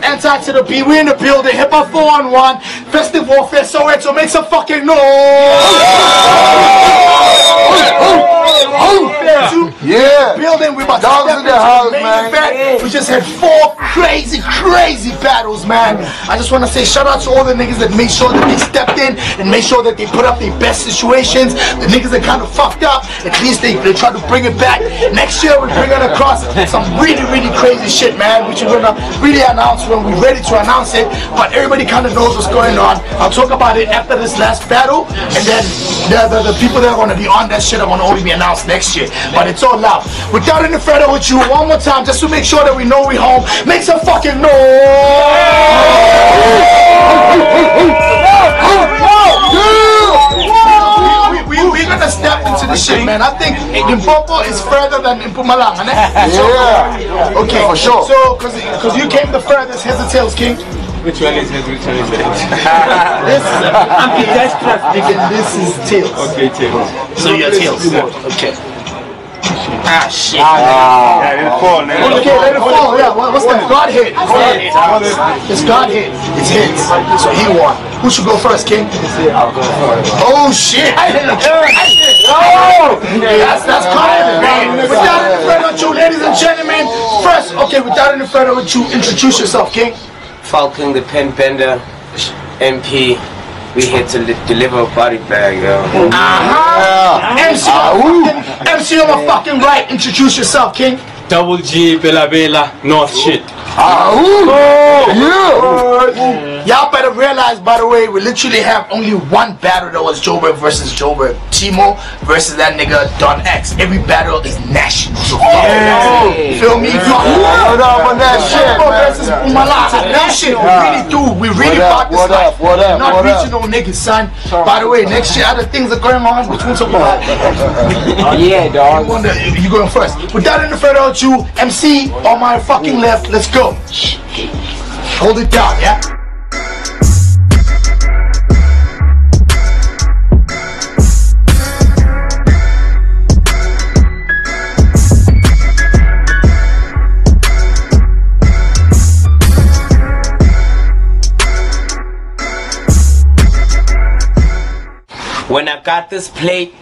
Anti to the B. We in the building. Hip Hop 4-on-1. Festive WarFare. Soweto. Make some fucking noise. Yeah. Building. We about dogs in the house, man. Event. We just had 4 crazy battles, man. I just want to say shout out to all the niggas that made sure that they stepped in and made sure that they put up their best situations. The niggas that kind of fucked up, at least they try to bring it back. Next year we're bringing across some really crazy shit, man, which we're gonna really announce when we're ready to announce it. But everybody kind of knows what's going on. I'll talk about it after this last battle, and then the people that are gonna be on that shit are gonna only be announced next year. But it's all love. Without any further with you, one more time, just to make sure that we know we home. Make some fucking noise! We're gonna step into the shit, man. I think Limpopo is further than Mpumalanga, ne? Yeah. Okay, for sure. So, cause you came the furthest, here's the tails, King. Which one is head, which one is head? This is ambidextrous, nigga. This is tails. Okay, tails. So you're tails. Okay. Ah, shit. Yeah, let it fall, man. Okay, let it fall. Yeah, what's that? God hit. It's God hit. It's hits. So he won. Who should go first, King? I'll go first. Oh shit! I hit a Oh! That's common, man. Without any further ado, ladies and gentlemen, first, okay, without any further ado, introduce yourself, King. Falcon, the pen bender, MP. We here to deliver a body bag, yo. MC on the fucking right. Introduce yourself, King. Double G, Bella Bella, North shit. Y'all better realize, by the way, we literally have only one battle that was Joburg versus Joburg. Timo versus that nigga Don X. Every battle is national. So feel me? What up on that shit, versus Mtshali. That shit, we really do. We really fought this life. Not regional niggas, son. By the way, next year other things are going on between some about. Yeah, dog. You going first. Without any further ado, MC on my fucking left. Let's go. Hold it down, yeah? When I got this plate,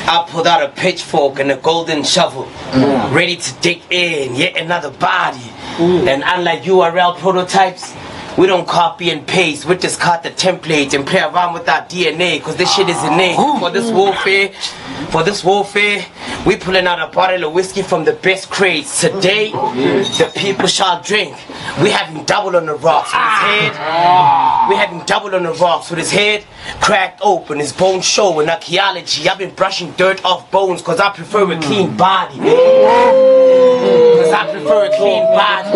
I pulled out a pitchfork and a golden shovel, ready to dig in yet another body. And unlike URL prototypes, we don't copy and paste. We just cut the template and play around with our DNA, cause this shit is innate. For this warfare, we pulling out a bottle of whiskey from the best crates. Today, the people shall drink. We having double on the rocks with his head. We having double on the rocks with his head cracked open, his bones showing. Archaeology, I've been brushing dirt off bones cause I prefer a clean body. Cause I prefer a clean body.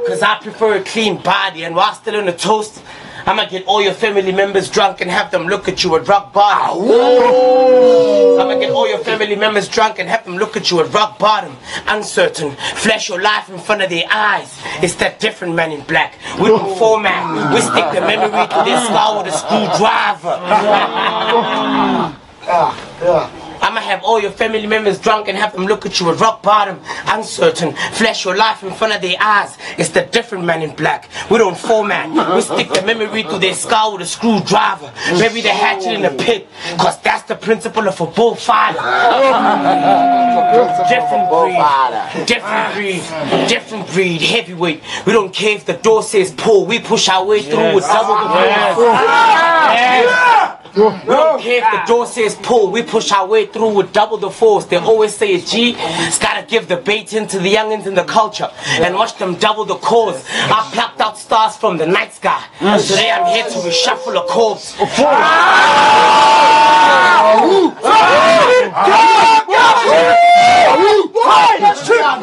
Cause I prefer a clean body. And while still in the toast, I'ma get all your family members drunk and have them look at you at rock bottom. I'ma get all your family members drunk and have them look at you at rock bottom. Uncertain, flash your life in front of their eyes. It's that different man in black. We don't format, we stick the memory to their skull with a screwdriver. I'ma have all your family members drunk and have them look at you at rock bottom. Uncertain, flash your life in front of their eyes. It's the different man in black. We don't format, we stick the memory to their skull with a screwdriver. Bury the hatchet in the pit, cause that's the principle of a bullfighter. Different breed, heavyweight. We don't care if the door says pull, we push our way through with double the we don't care if the door says pull, we push our way through with double the force. They always say a G, it's gotta give the bait into the youngins in the culture and watch them double the cause. I plucked out stars from the night sky. Today I'm here to reshuffle a corpse.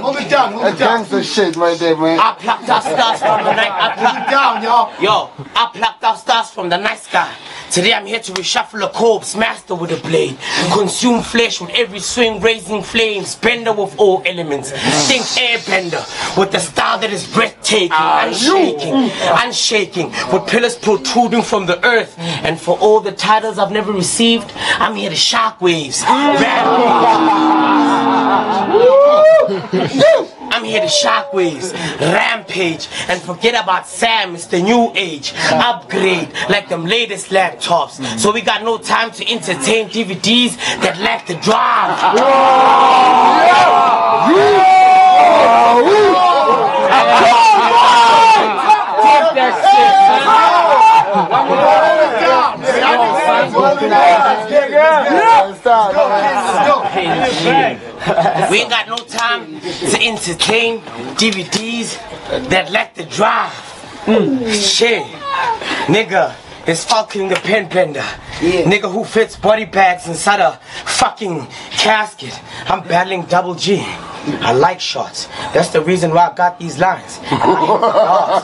Hold it down. That gangster shit right there, man. I plucked out stars from the night. I plucked out stars from the night sky. Today I'm here to reshuffle a corpse, master with a blade. Consume flesh with every swing, raising flames. Bender with all elements. Think airbender with the style that is breathtaking, unshaking, with pillars protruding from the earth. And for all the titles I've never received, I'm here to shockwaves. I'm hear the shockwaves, rampage, and forget about Sam, it's the new age. Upgrade like them latest laptops. So we got no time to entertain DVDs that lack the drive. Take that shit, We ain't got no time to entertain DVDs that lack the drive. Shit, nigga, it's Falcon the pen bender. Nigga who fits body bags inside a fucking casket. I'm battling Double G. I like shots. That's the reason why I got these lines. And I hit the bars.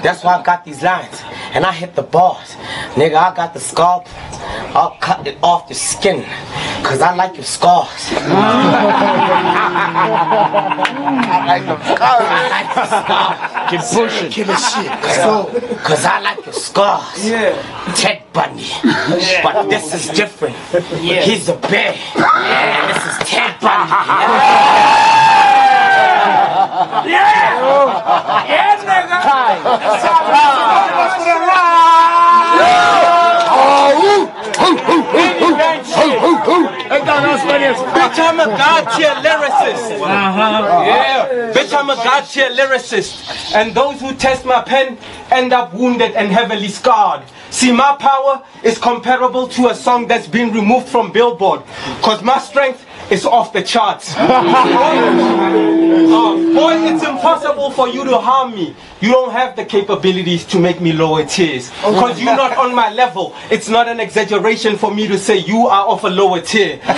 That's why I got these lines. And I hit the bars. Nigga, I got the scalp. I'll cut it off the skin. Cause I like your scars. I like the scars. Keep pushing. Killer shit. Cause I like your scars. Ted Bundy. But this is different. He's a bear. And this is Ted Bundy. Bitch, I'm a god-tier lyricist. Bitch, I'm a god-tier lyricist. And those who test my pen end up wounded and heavily scarred. See, my power is comparable to a song that's been removed from Billboard. Cause my strength is off the charts. Boy, it's impossible for you to harm me. You don't have the capabilities to make me lower tiers. Cause you're not on my level. It's not an exaggeration for me to say you are of a lower tier. And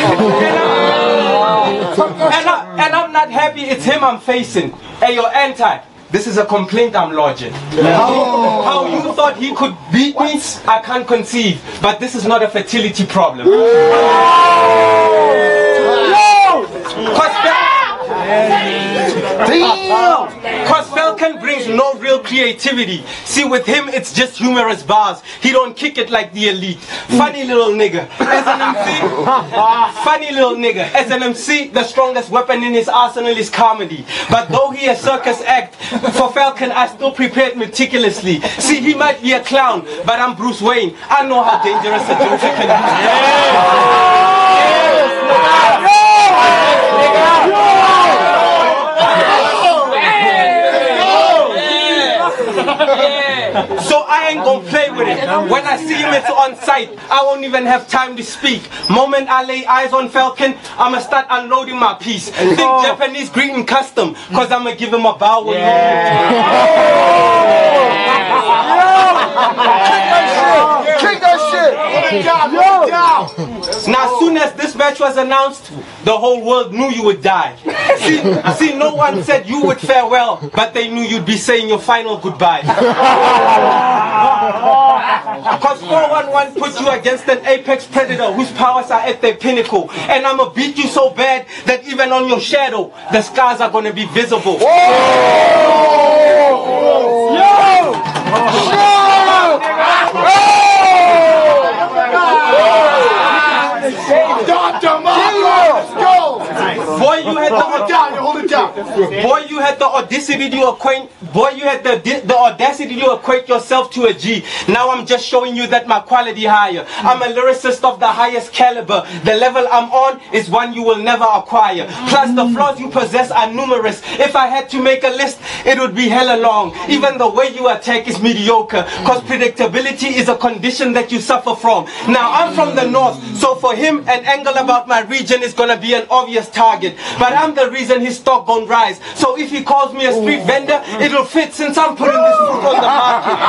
I'm not happy it's him I'm facing. Hey, yo, Antib, this is a complaint I'm lodging. How you thought he could beat me, I can't conceive. But this is not a fertility problem. Cause Falcon brings no real creativity. See, with him it's just humorous bars. He don't kick it like the elite. Funny little nigga. As an MC, funny little nigga. As an MC, the strongest weapon in his arsenal is comedy. But though he a circus act, for Falcon I still prepared meticulously. See, he might be a clown, but I'm Bruce Wayne. I know how dangerous a joker can be. So I ain't gonna play with it. When I see him, it's on sight. I won't even have time to speak. Moment I lay eyes on Falcon, I'ma start unloading my piece. Think Japanese greeting custom, cause I'ma give him a bow. Kick that shit! Now, as soon as this match was announced, the whole world knew you would die. See, no one said you would fare well, but they knew you'd be saying your final goodbye. Cause 411 put you against an apex predator whose powers are at their pinnacle. And I'ma beat you so bad that even on your shadow, the scars are gonna be visible. Boy, you had the audacity to acquaint. Boy, you had the audacity to equate yourself to a G. Now I'm just showing you that my quality higher. I'm a lyricist of the highest caliber. The level I'm on is one you will never acquire. Plus the flaws you possess are numerous. If I had to make a list, it would be hella long. Even the way you attack is mediocre. Cause predictability is a condition that you suffer from. Now I'm from the north, so for him an angle about my region is gonna be an obvious target. But I'm the reason his stock gon' rise. So if he calls me a street vendor, it'll fit since I'm putting this fruit on the market.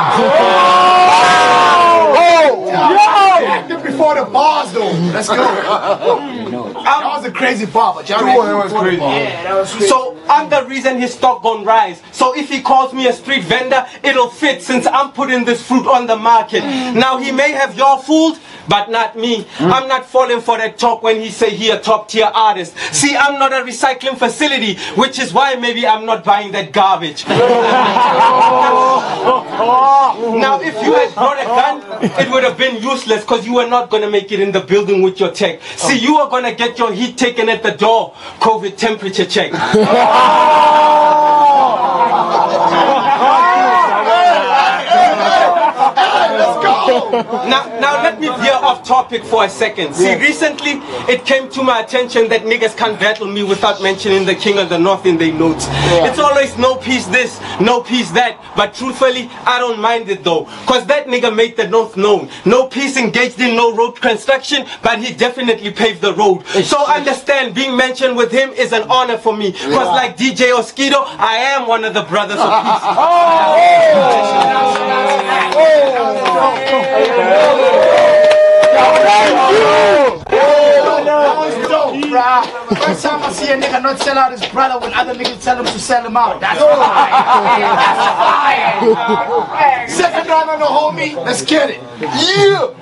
Active before the bars though. Let's go. That was a crazy bar, but y'all was crazy. Yeah, that was crazy. So I'm the reason his stock gon' rise. So if he calls me a street vendor, it'll fit since I'm putting this fruit on the market. Now he may have y'all fooled, but not me. I'm not falling for that talk when he say he a top tier artist. See, I'm not a recycling facility, which is why maybe I'm not buying that garbage. Now if you had brought a gun, it would have been useless because you were not going to make it in the building with your tech. See, you are going to get your heat taken at the door. COVID temperature check. Now let me veer off topic for a second. See, recently it came to my attention that niggas can't battle me without mentioning the king of the north in their notes. It's always no peace this, no peace that. But truthfully, I don't mind it though, cause that nigga made the north known. No peace engaged in no road construction, but he definitely paved the road. So understand, being mentioned with him is an honor for me, cause like DJ Oskido, I am one of the brothers of peace. First time I see a nigga not sell out his brother when other niggas tell him to sell him out. That's fire. Second round on the homie, let's get it. Yeah.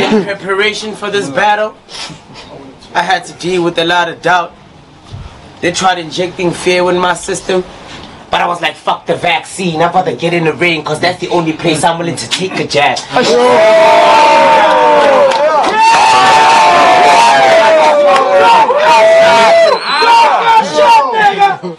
In preparation for this battle, I had to deal with a lot of doubt. They tried injecting fear in my system, but I was like, fuck the vaccine, I'm about to get in the ring, cause that's the only place I'm willing to take a jab.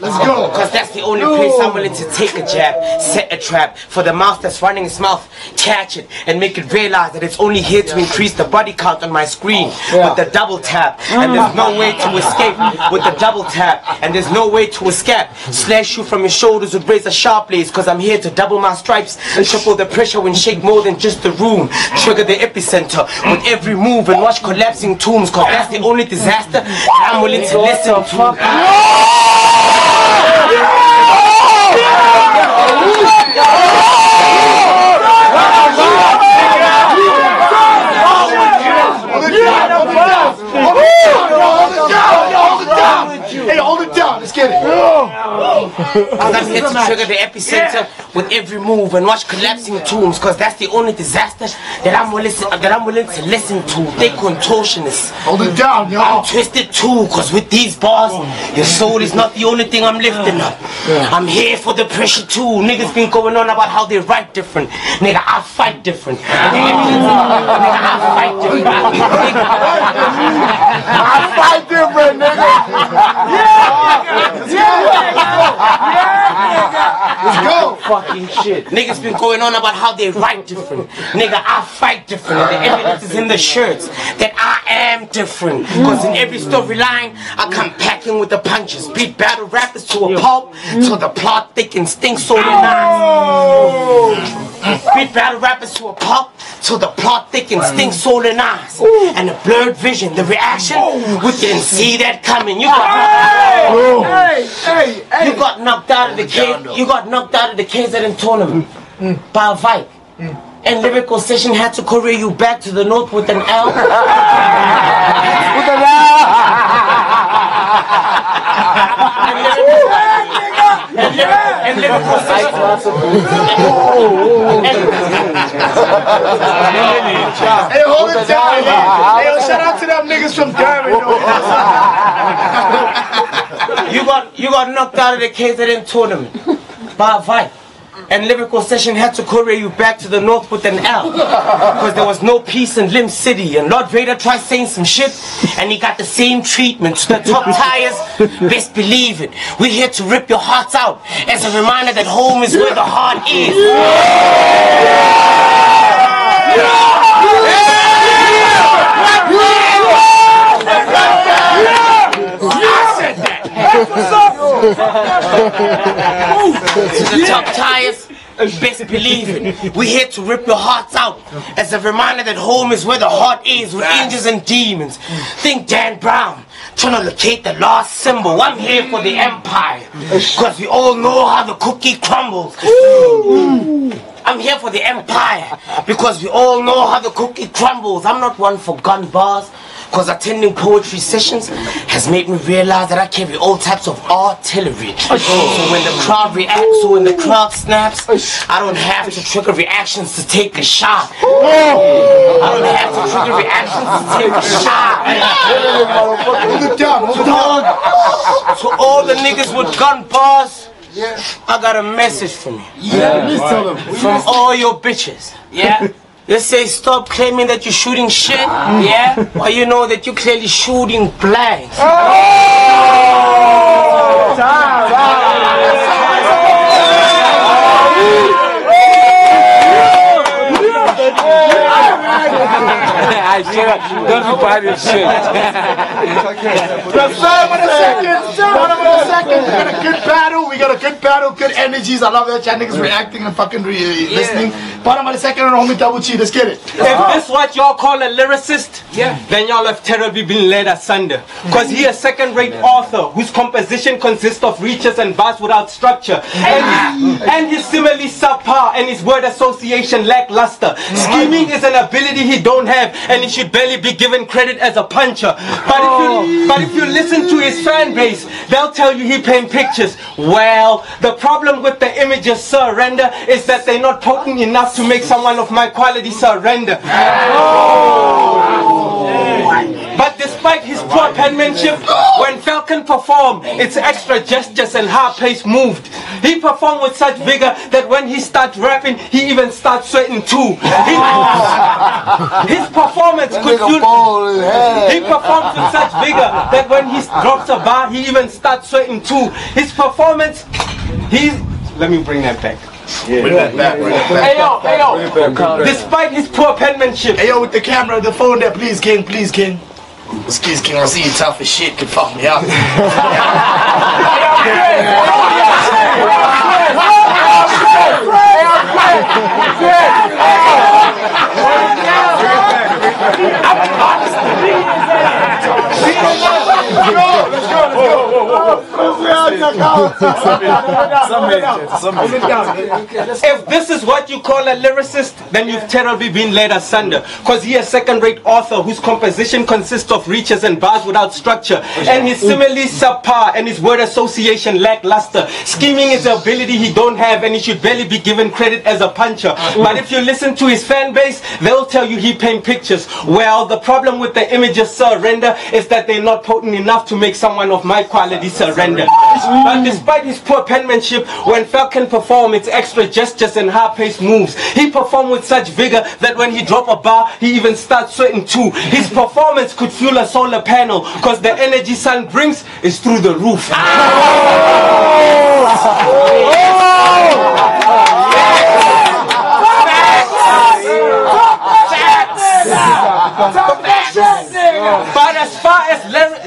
Let's go. Cause that's the only place I'm willing to take a jab, set a trap for the mouse that's running its mouth, catch it and make it realize that it's only here to increase the body count on my screen with the double tap. And there's no way to escape with the double tap. And there's no way to escape. Slash you from your shoulders with razor sharp blades, cause I'm here to double my stripes and triple the pressure and shake more than just the room. Trigger the epicenter with every move and watch collapsing tombs, cause that's the only disaster that I'm willing to listen to. Hey, hold it down. Let's get it. I'm here to trigger the epicenter with every move and watch collapsing tombs, cause that's the only disaster that I'm willing to listen to. They contortionists. Hold it down, y'all. I'm twisted too, cause with these bars, your soul is not the only thing I'm lifting up. I'm here for the pressure too. Niggas been going on about how they write different. Nigga, I fight different. Nigga, I fight different. I fight different, nigga. Let's go. Fucking shit. Niggas been going on about how they write different. Nigga, I fight different. And the evidence is in the shirts that I am different. Cause in every storyline, I come packing with the punches. Beat battle rappers to a pulp till the plot thickens, stinks so nice. Beat battle rappers to a pulp till the plot thickens, stinks so nice. And the blurred vision, the reaction, we didn't see that coming. You got knocked out of the cage. You got knocked out of the KZN tournament by a fight. And lyrical session had to courier you back to the north with an L. With an L. And lyrical session. Hey, hold it down. Hey, yo, shout out to them niggas from Durban. You got knocked out of the KZN tournament by a fight. And lyrical session had to courier you back to the north with an L. Because there was no peace in Lim City. And Lord Vader tried saying some shit, and he got the same treatment. To the top tires, best believe it. We're here to rip your hearts out as a reminder that home is where the heart is. To the top tires, best believe it. We're here to rip your hearts out as a reminder that home is where the heart is, with angels and demons. Think Dan Brown trying to locate the lost symbol. I'm here for the empire, cause we all know how the cookie crumbles. I'm here for the empire because we all know how the cookie crumbles. I'm not one for gun bars, because attending poetry sessions has made me realize that I carry all types of artillery. So when the crowd reacts or when the crowd snaps, I don't have to trigger reactions to take a shot. I don't have to trigger reactions to take a shot. Hold it down, hold it down. To all the niggas with gun bars, I got a message from you. Please tell them. From all your bitches. Yeah. They say stop claiming that you're shooting shit. Yeah. Or you know that you're clearly shooting blanks. Don't be bad as shit. We got a good battle, good energies. I love that y'all niggas reacting and fucking listening. Bottom of the second and homie double G, let's get it. If this what y'all call a lyricist, then y'all have terribly been led asunder. Cause he a second-rate author whose composition consists of reaches and bars without structure. And he's similarly subpar and his word association lackluster. Scheming is an ability he don't have and he should barely be given credit as a puncher. But if you listen to his fan base, they'll tell you he paint pictures. Well, the problem with the images surrender is that they're not potent enough to make someone of my quality surrender. But despite his poor penmanship, when Falcon performed, it's extra gestures and high-paced moved. He performed with such vigor that when he starts rapping, he even starts sweating too. His performance could he performs with such vigor that when he drops a bar, he even starts sweating too. His performance, let me bring that back. Bring that back. Hey yo. Despite his poor penmanship. Hey yo, with the camera, the phone there, please, King. Please, King. Excuse King, I see you tough as shit. Could fuck me up. If this is what you call a lyricist, then you've terribly been led asunder. Cause he is a second-rate author whose composition consists of reaches and bars without structure. And he's similarly subpar and his word association lackluster. Scheming is an ability he don't have and he should barely be given credit as a puncher. But if you listen to his fan base, they'll tell you he paint pictures. Well, the problem with the images surrender is that they're not potent enough to make someone of my quality surrender. But despite his poor penmanship, when Falcon performed, it's extra gestures and high-paced moves. He performed with such vigor that when he drop a bar, he even starts sweating too. His performance could fuel a solar panel, cause the energy sun brings is through the roof.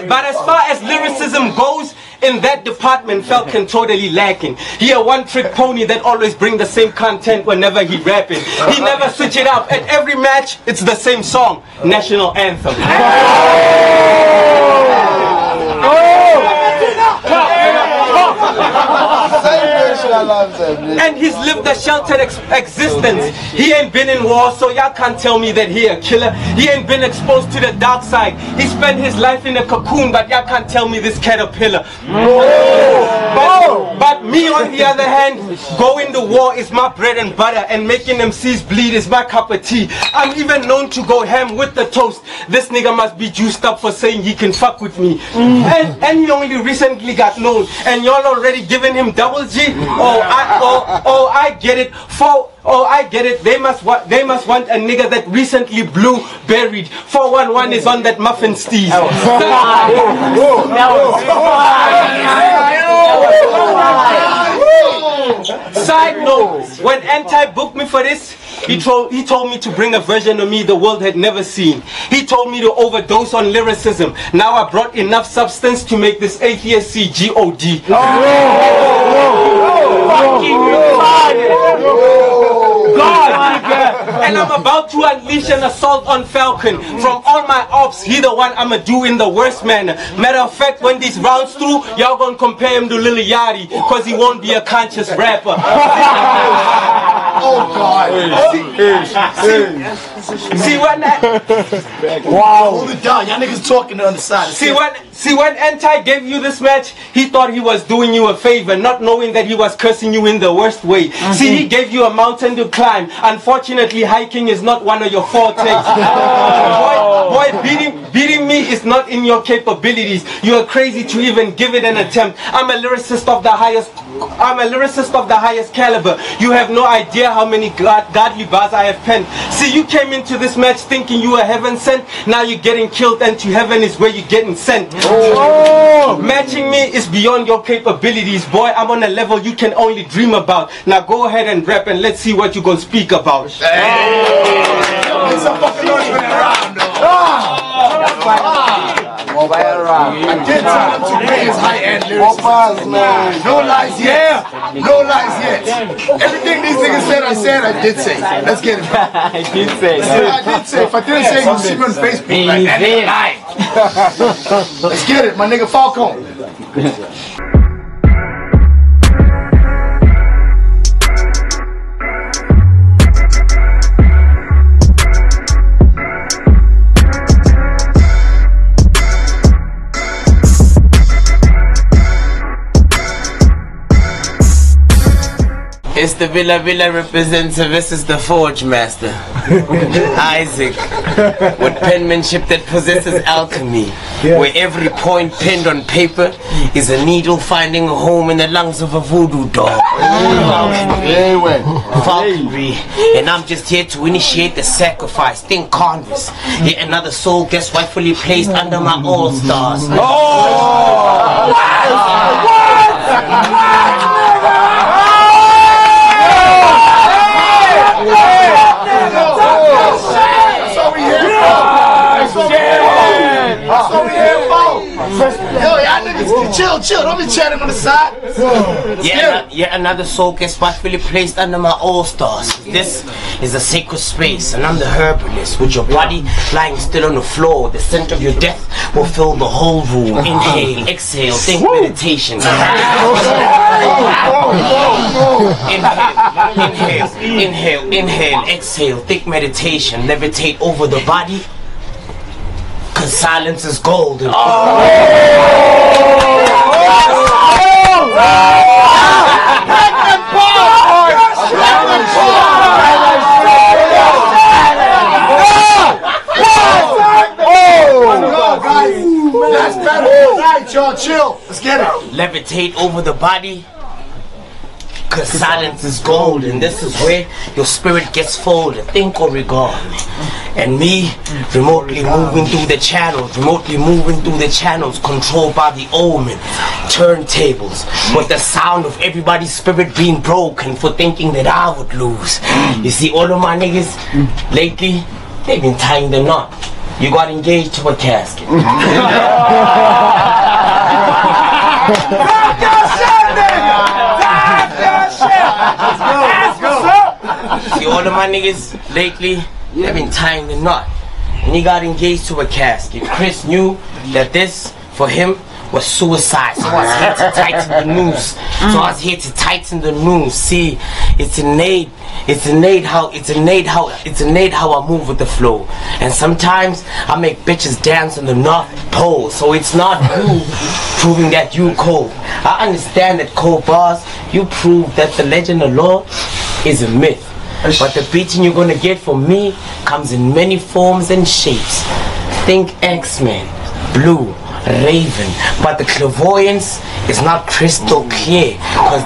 But as far as lyricism goes, in that department, Falcon totally lacking. He a one-trick pony that always bring the same content whenever he rapping. He never switch it up. At every match, it's the same song, national anthem. And he's lived a sheltered existence. He ain't been in war, so y'all can't tell me that he a killer. He ain't been exposed to the dark side. He spent his life in a cocoon, but y'all can't tell me this caterpillar. But me on the other hand, going to war is my bread and butter, and making MCs bleed is my cup of tea. I'm even known to go ham with the toast. This nigga must be juiced up for saying he can fuck with me. And he only recently got known, and y'all already giving him double G. I get it. I get it. They must want a nigga that recently blew buried. 411 is on that muffin steez. Side note, when Antib booked me for this, he told me to bring a version of me the world had never seen. He told me to overdose on lyricism. Now I brought enough substance to make this atheist see G-O-D. And I'm about to unleash an assault on Falcon. From all my ops, he the one I'ma do in the worst manner. Matter of fact, when these rounds through, y'all gonna compare him to Lil Yachty, cause he won't be a conscious rapper. Oh God. See when hold it down, y'all niggas talking on the side. See when Antib gave you this match, he thought he was doing you a favor, not knowing that he was cursing you in the worst way. See, he gave you a mountain to climb. Unfortunately, hiking is not one of your fortes. Boy, beating me is not in your capabilities. You are crazy to even give it an attempt. I'm a lyricist of the highest caliber. You have no idea how many godly bars I have penned. See, you came into this match thinking you were heaven sent. Now you're getting killed, and to heaven is where you're getting sent. Matching me is beyond your capabilities, boy. I'm on a level you can only dream about. Now go ahead and rap, and let's see what you gonna speak about. Make some fucking noise for that round, though. I did tell him to bring his high-end lyrics. No lies yet. No lies yet. Everything these niggas said, I did say. Let's get it. I did say. I did say. If I didn't say, you see me on Facebook. Like, that nigga lying. Let's get it, my nigga Falcon. It's the Villa representative, this is the Forge Master, Isaac, with penmanship that possesses alchemy, where every point penned on paper is a needle finding a home in the lungs of a voodoo dog. Falconry, and I'm just here to initiate the sacrifice. Think Congress, yet another soul gets rightfully placed under my all-stars. Yo, y'all niggas chill, don't be chatting on the side. Yet another soul gets rightfully placed under my all-stars. This is a sacred space, and I'm the herbalist. With your body lying still on the floor, the scent of your death will fill the whole room. Inhale, exhale, think meditation. Inhale, exhale, think meditation. Levitate over the body, cause silence is golden. Last battle, right, y'all, chill. Let's get it. Levitate over the body, cause silence is golden. This is where your spirit gets folded. Think or regard. And me, remotely moving through the channels, controlled by the omen, turntables, with the sound of everybody's spirit being broken for thinking that I would lose. You see, all of my niggas lately, they've been tying the knot. You got engaged to a casket. See, all of my niggas lately, they've been tying the knot. And he got engaged to a casket. Kriss knew that this, for him, was suicide. So I was here to tighten the noose. See, it's innate how I move with the flow. And sometimes I make bitches dance on the North Pole. So it's not you proving that you cold. I understand that cold bars, you prove that the legend of Lord is a myth. But the beating you're gonna get from me comes in many forms and shapes. Think X-Men, Blue, Raven, but the clairvoyance is not crystal clear because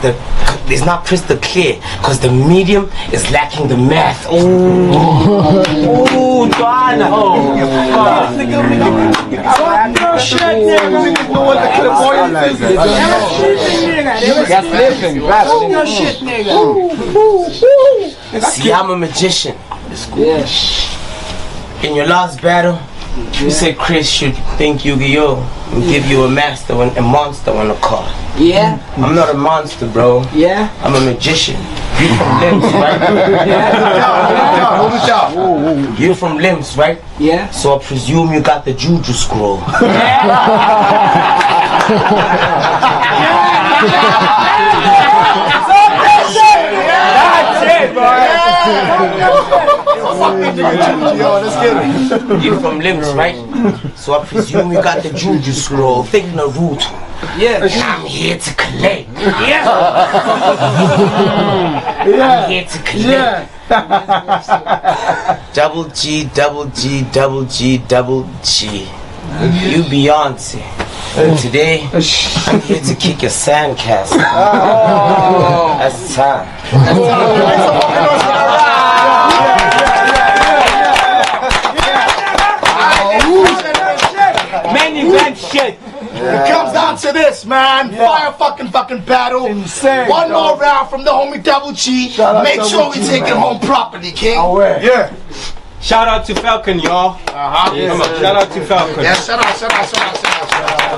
the medium is lacking the math. See, I'm a magician. In your last battle, you said Kriss should think Yu-Gi-Oh! And give you a monster on a card. Yeah. I'm not a monster, bro. Yeah. I'm a magician. You from Limbs, right? You from Limbs, right? Yeah. So I presume you got the Juju scroll. That's it, bro. You from Limbs, right? So I presume you got the Juju scroll. Think Naruto. Yeah. And I'm here to collect. Yeah. I'm here to collect. Double G, double G, double G, double G. You Beyonce. Today, I'm here to kick your sandcastle. That's the time. Main event shit. It comes down to this, man. Fire fucking battle. Insane. One more round from the homie Double G. Make sure we take it home properly, King. Yeah. Shout out to Falcon, y'all. Shout out to Falcon. Yeah, shout out.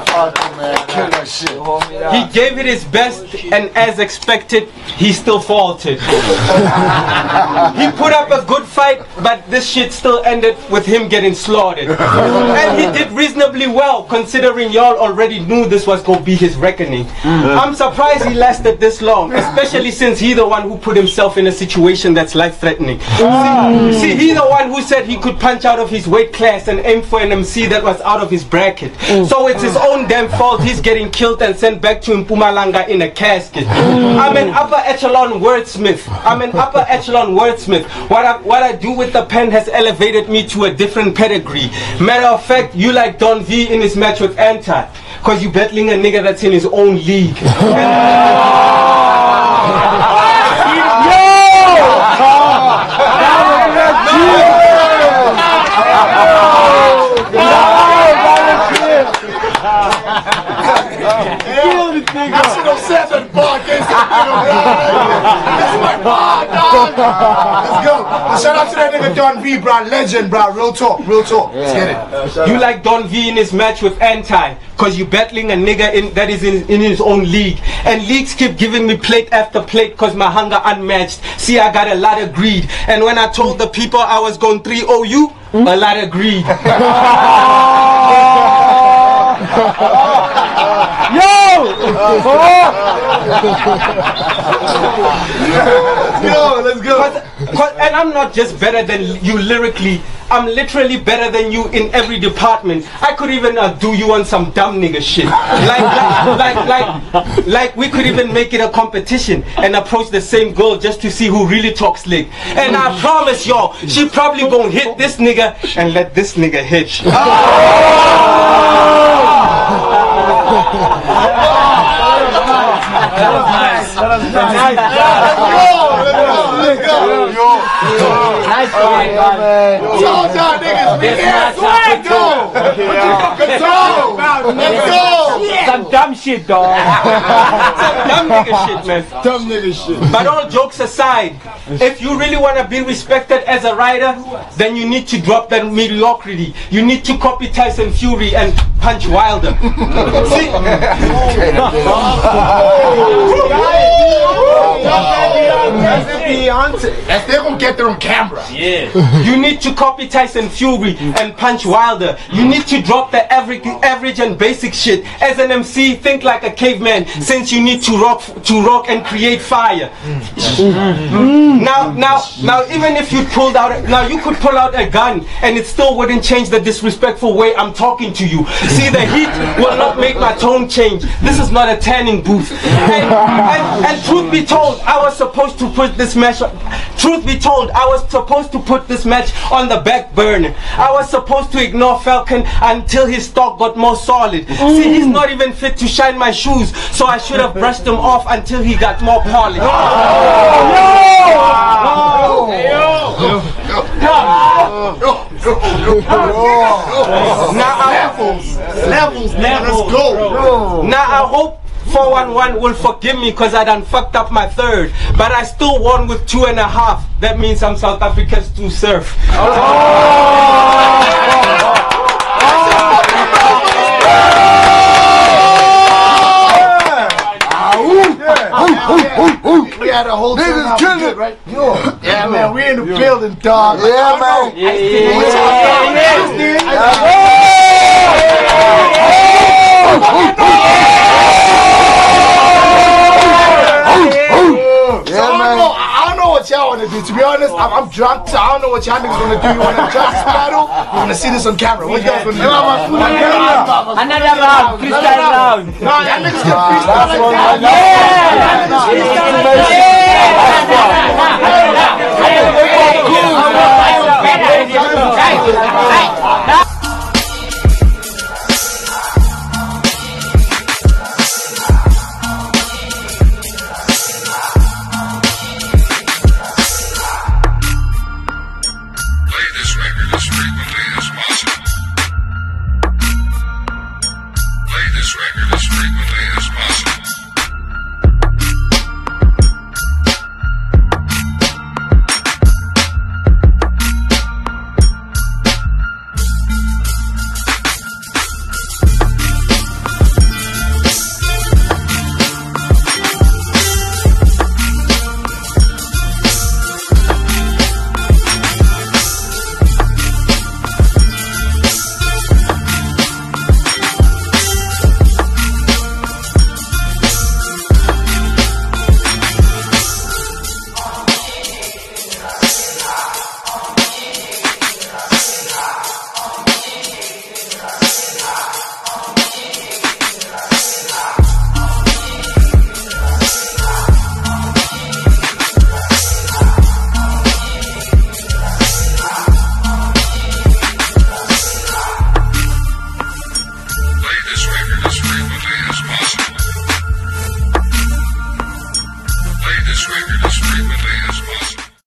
Falcon, man. Kill that shit. He gave it his best, and as expected, he still faltered. He put up a good fight, but this shit still ended with him getting slaughtered. And he did reasonably well, considering y'all already knew this was gonna be his reckoning. I'm surprised he lasted this long, especially since he's the one who put himself in a situation that's life-threatening. See, he's the one who said he could punch out of his weight class and aim for an MC that was out of his bracket. So it's his own damn fault he's getting killed and sent back to Mpumalanga in a casket. I'm an upper echelon wordsmith. What I do with the pen has elevated me to a different pedigree. Matter of fact, you like Don V in his match with Antib, cause you battling a nigga that's in his own league. Let's go. Shout out to that nigga Don V, bro. Legend, bro. Real talk. Let's get it. You like Don V in his match with Antib, cause you battling a nigga that is in his own league. And leagues keep giving me plate after plate cause my hunger unmatched. See, I got a lot of greed. And when I told the people I was going 3-0 you, a lot of greed. Let's go. And I'm not just better than you lyrically, I'm literally better than you in every department. I could even do you on some dumb nigga shit. Like we could even make it a competition and approach the same girl just to see who really talks slick. And I promise y'all, she probably gonna hit this nigga and let this nigga hit. Let's go. Nice one, man. Told y'all niggas, we here. Let's go. Let's go. Some dumb shit, dog. Dumb nigga shit, man. Dumb nigga shit. But all jokes aside, if you really want to be respected as a writer, then you need to drop that mediocrity. You need to copy Tyson Fury and punch Wilder. See? They're gonna get there on camera. Yeah. You need to copy Tyson Fury and punch Wilder. You need to drop the average and basic shit. As an MC, think like a caveman, since you need to rock and create fire. Now, even if you pulled out, you could pull out a gun and it still wouldn't change the disrespectful way I'm talking to you. See, the heat will not make my tone change. This is not a tanning booth. And truth be told, I was supposed to put this match. Truth be told, I was supposed to put this match on the back burner. I was supposed to ignore Falcon until his stock got more solid. See, he's not even fit to shine my shoes, so I should have brushed him off until he got more polished. Levels, man. Let's go. Now I hope 411 will forgive me because I done fucked up my third, but I still won with 2.5. That means I'm South Africa's to surf. We had a whole niggas killing it, right? Yeah, man, we in the building, dog. Yeah, man. I don't know what y'all want to do. To be honest, I'm drunk, so I don't know what y'all niggas want to do. You want to judge this battle? You want to see this on camera? What you guys want to do? Another round, freestyle round. No, y'all niggas can freestyle like that. Yeah!